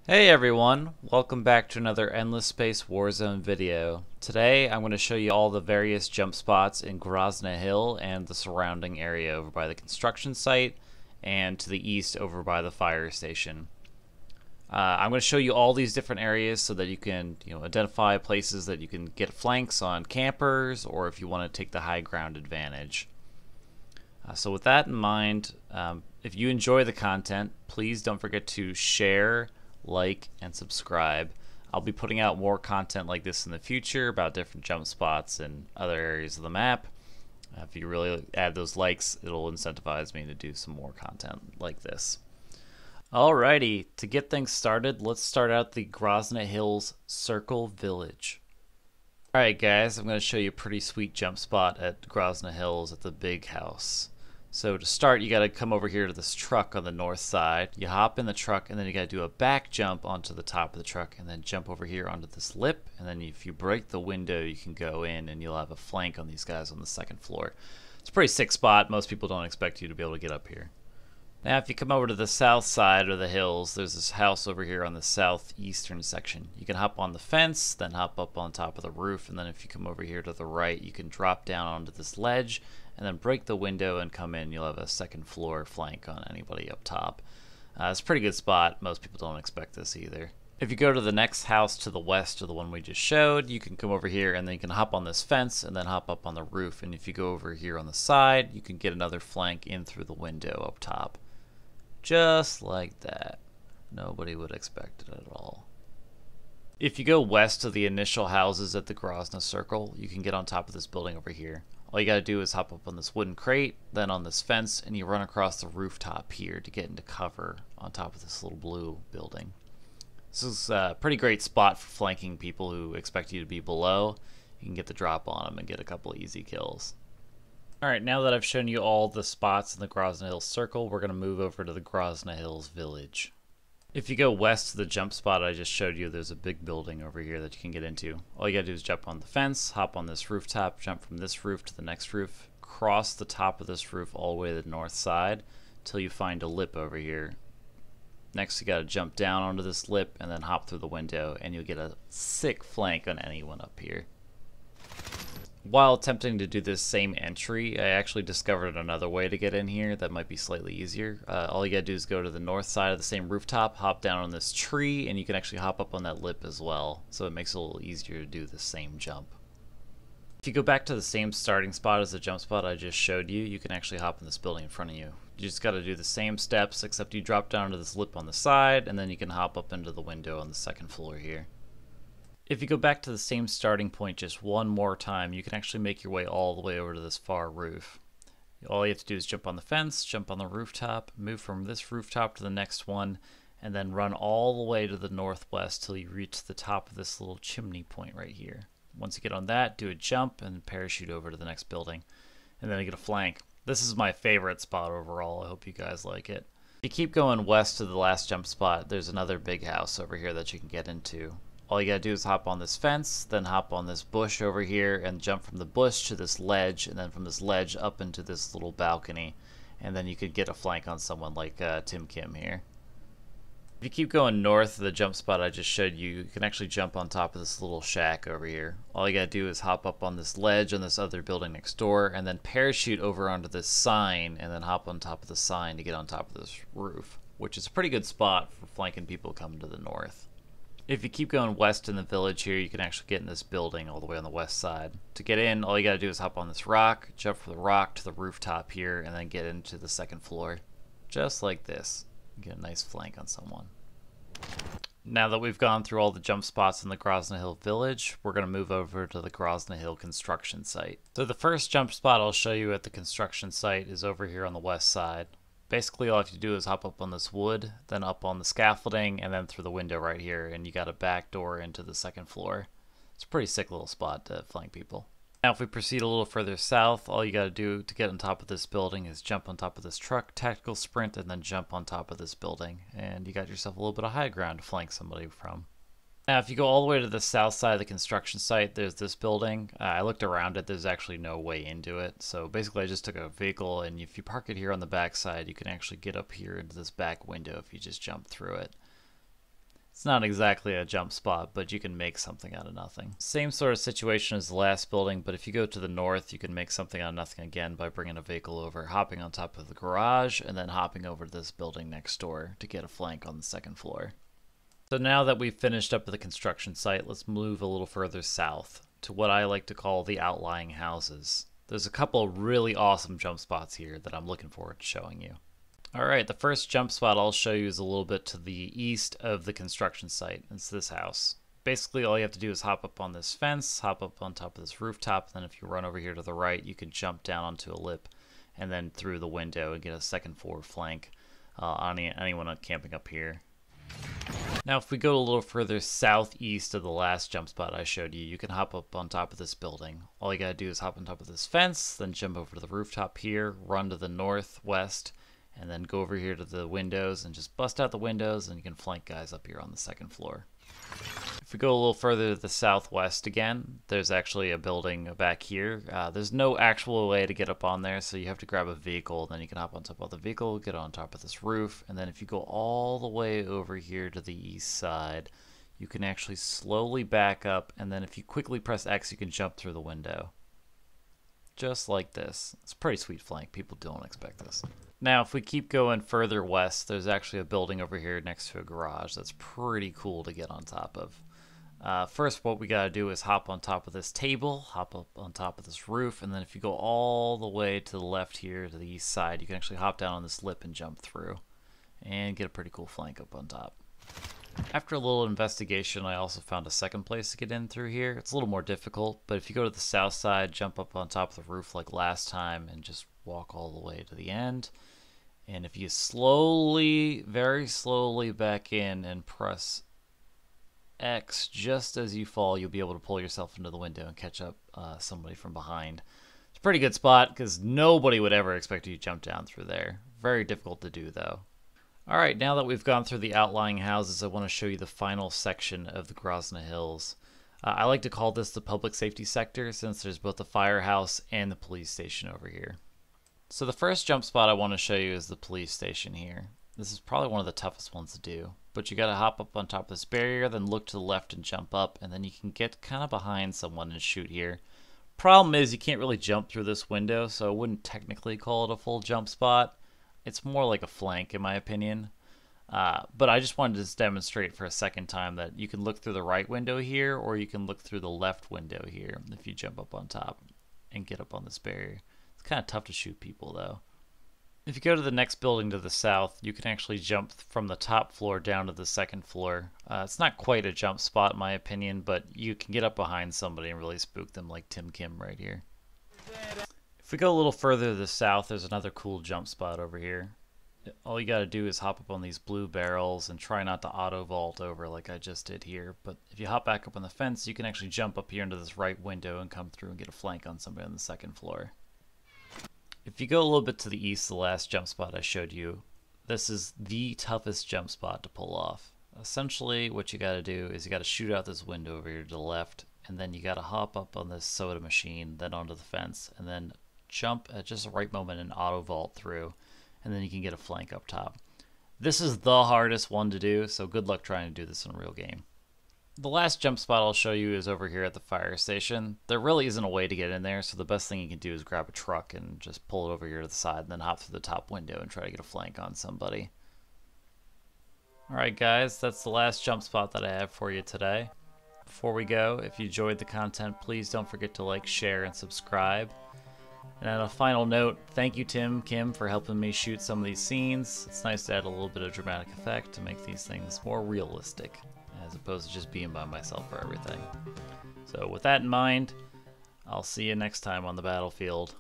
Hey everyone, welcome back to another Endless Space Warzone video. Today I'm going to show you all the various jump spots in Grazna Hill and the surrounding area over by the construction site and to the east over by the fire station. I'm going to show you all these different areas so that you can identify places that you can get flanks on campers or if you want to take the high ground advantage. So with that in mind, if you enjoy the content, please don't forget to share, like, and subscribe. I'll be putting out more content like this in the future about different jump spots and other areas of the map. If you really add those likes, it'll incentivize me to do some more content like this. Alrighty, to get things started, let's start out the Grazna Hills Circle Village. Alright guys, I'm going to show you a pretty sweet jump spot at Grazna Hills at the big house. So to start, you got to come over here to this truck on the north side. You hop in the truck, and then you got to do a back jump onto the top of the truck, and then jump over here onto this lip. And then if you break the window, you can go in, and you'll have a flank on these guys on the second floor. It's a pretty sick spot. Most people don't expect you to be able to get up here. Now, if you come over to the south side of the hills, there's this house over here on the southeastern section. You can hop on the fence, then hop up on top of the roof, and then if you come over here to the right, you can drop down onto this ledge, and then break the window and come in. You'll have a second floor flank on anybody up top. It's a pretty good spot. Most people don't expect this either. If you go to the next house to the west of the one we just showed, you can come over here and then you can hop on this fence and then hop up on the roof. And if you go over here on the side, you can get another flank in through the window up top. Just like that. Nobody would expect it at all. If you go west of the initial houses at the Grazna Circle, you can get on top of this building over here. All you gotta do is hop up on this wooden crate, then on this fence, and you run across the rooftop here to get into cover on top of this little blue building. This is a pretty great spot for flanking people who expect you to be below. You can get the drop on them and get a couple of easy kills. Alright, now that I've shown you all the spots in the Grazna Hills Circle, we're going to move over to the Grazna Hills Village. If you go west to the jump spot I just showed you, there's a big building over here that you can get into. All you gotta do is jump on the fence, hop on this rooftop, jump from this roof to the next roof, cross the top of this roof all the way to the north side till you find a lip over here. Next you gotta jump down onto this lip and then hop through the window and you'll get a sick flank on anyone up here. While attempting to do this same entry, I actually discovered another way to get in here that might be slightly easier. All you gotta do is go to the north side of the same rooftop, hop down on this tree, and you can actually hop up on that lip as well, so it makes it a little easier to do the same jump. If you go back to the same starting spot as the jump spot I just showed you, you can actually hop in this building in front of you. You just gotta do the same steps, except you drop down to this lip on the side, and then you can hop up into the window on the second floor here. If you go back to the same starting point just one more time, you can actually make your way all the way over to this far roof. All you have to do is jump on the fence, jump on the rooftop, move from this rooftop to the next one, and then run all the way to the northwest till you reach the top of this little chimney point right here. Once you get on that, do a jump and parachute over to the next building, and then you get a flank. This is my favorite spot overall. I hope you guys like it. If you keep going west to the last jump spot, there's another big house over here that you can get into. All you gotta do is hop on this fence, then hop on this bush over here and jump from the bush to this ledge, and then from this ledge up into this little balcony, and then you could get a flank on someone like Tim Kim here. If you keep going north of the jump spot I just showed you, you can actually jump on top of this little shack over here. All you gotta do is hop up on this ledge on this other building next door, and then parachute over onto this sign, and then hop on top of the sign to get on top of this roof, which is a pretty good spot for flanking people coming to the north. If you keep going west in the village here, you can actually get in this building all the way on the west side. To get in, all you gotta do is hop on this rock, jump from the rock to the rooftop here, and then get into the second floor. Just like this. Get a nice flank on someone. Now that we've gone through all the jump spots in the Grazna Hill Village, we're gonna move over to the Grazna Hill construction site. So the first jump spot I'll show you at the construction site is over here on the west side. Basically, all you have to do is hop up on this wood, then up on the scaffolding, and then through the window right here, and you got a back door into the second floor. It's a pretty sick little spot to flank people. Now, if we proceed a little further south, all you gotta do to get on top of this building is jump on top of this truck, tactical sprint, and then jump on top of this building, and you got yourself a little bit of high ground to flank somebody from. Now, if you go all the way to the south side of the construction site, there's this building. I looked around it. There's actually no way into it. So basically, I just took a vehicle, and if you park it here on the back side, you can actually get up here into this back window if you just jump through it. It's not exactly a jump spot, but you can make something out of nothing. Same sort of situation as the last building, but if you go to the north, you can make something out of nothing again by bringing a vehicle over, hopping on top of the garage, and then hopping over to this building next door to get a flank on the second floor. So now that we've finished up with the construction site, let's move a little further south to what I like to call the outlying houses. There's a couple of really awesome jump spots here that I'm looking forward to showing you. Alright, the first jump spot I'll show you is a little bit to the east of the construction site. It's this house. Basically all you have to do is hop up on this fence, hop up on top of this rooftop, and then if you run over here to the right, you can jump down onto a lip and then through the window and get a second floor flank on anyone camping up here. Now if we go a little further southeast of the last jump spot I showed you, you can hop up on top of this building. All you gotta do is hop on top of this fence, then jump over to the rooftop here, run to the northwest, and then go over here to the windows and just bust out the windows, and you can flank guys up here on the second floor. If we go a little further to the southwest again, there's actually a building back here. There's no actual way to get up on there, so you have to grab a vehicle, then you can hop on top of the vehicle, get on top of this roof, and then if you go all the way over here to the east side, you can actually slowly back up, and then if you quickly press X, you can jump through the window. Just like this. It's a pretty sweet flank. People don't expect this. Now, if we keep going further west, there's actually a building over here next to a garage that's pretty cool to get on top of. First, what we gotta do is hop on top of this table, hop up on top of this roof, and then if you go all the way to the left here to the east side, you can actually hop down on this lip and jump through and get a pretty cool flank up on top. After a little investigation, I also found a second place to get in through here. It's a little more difficult, but if you go to the south side, jump up on top of the roof like last time and just walk all the way to the end. And if you slowly, very slowly back in and press X just as you fall, you'll be able to pull yourself into the window and catch up somebody from behind. It's a pretty good spot because nobody would ever expect you to jump down through there. Very difficult to do though. Alright, now that we've gone through the outlying houses, I want to show you the final section of the Grazna Hills. I like to call this the public safety sector since there's both the firehouse and the police station over here. So the first jump spot I want to show you is the police station here. This is probably one of the toughest ones to do, but you gotta hop up on top of this barrier, then look to the left and jump up, and then you can get kind of behind someone and shoot here. Problem is you can't really jump through this window, so I wouldn't technically call it a full jump spot. It's more like a flank in my opinion. But I just wanted to demonstrate for a second time that you can look through the right window here, or you can look through the left window here if you jump up on top and get up on this barrier. It's kind of tough to shoot people though. If you go to the next building to the south, you can actually jump from the top floor down to the second floor. It's not quite a jump spot in my opinion, but you can get up behind somebody and really spook them like Tim Kim right here. If we go a little further to the south, there's another cool jump spot over here. All you gotta do is hop up on these blue barrels and try not to auto vault over like I just did here, but if you hop back up on the fence, you can actually jump up here into this right window and come through and get a flank on somebody on the second floor. If you go a little bit to the east, the last jump spot I showed you, this is the toughest jump spot to pull off. Essentially, what you gotta do is you gotta shoot out this window over here to the left, and then you gotta hop up on this soda machine, then onto the fence, and then jump at just the right moment and auto vault through, and then you can get a flank up top. This is the hardest one to do, so good luck trying to do this in a real game. The last jump spot I'll show you is over here at the fire station. There really isn't a way to get in there, so the best thing you can do is grab a truck and just pull it over here to the side and then hop through the top window and try to get a flank on somebody. Alright guys, that's the last jump spot that I have for you today. Before we go, if you enjoyed the content, please don't forget to like, share, and subscribe. And on a final note, thank you Tim Kim for helping me shoot some of these scenes. It's nice to add a little bit of dramatic effect to make these things more realistic, as opposed to just being by myself for everything. So with that in mind, I'll see you next time on the battlefield.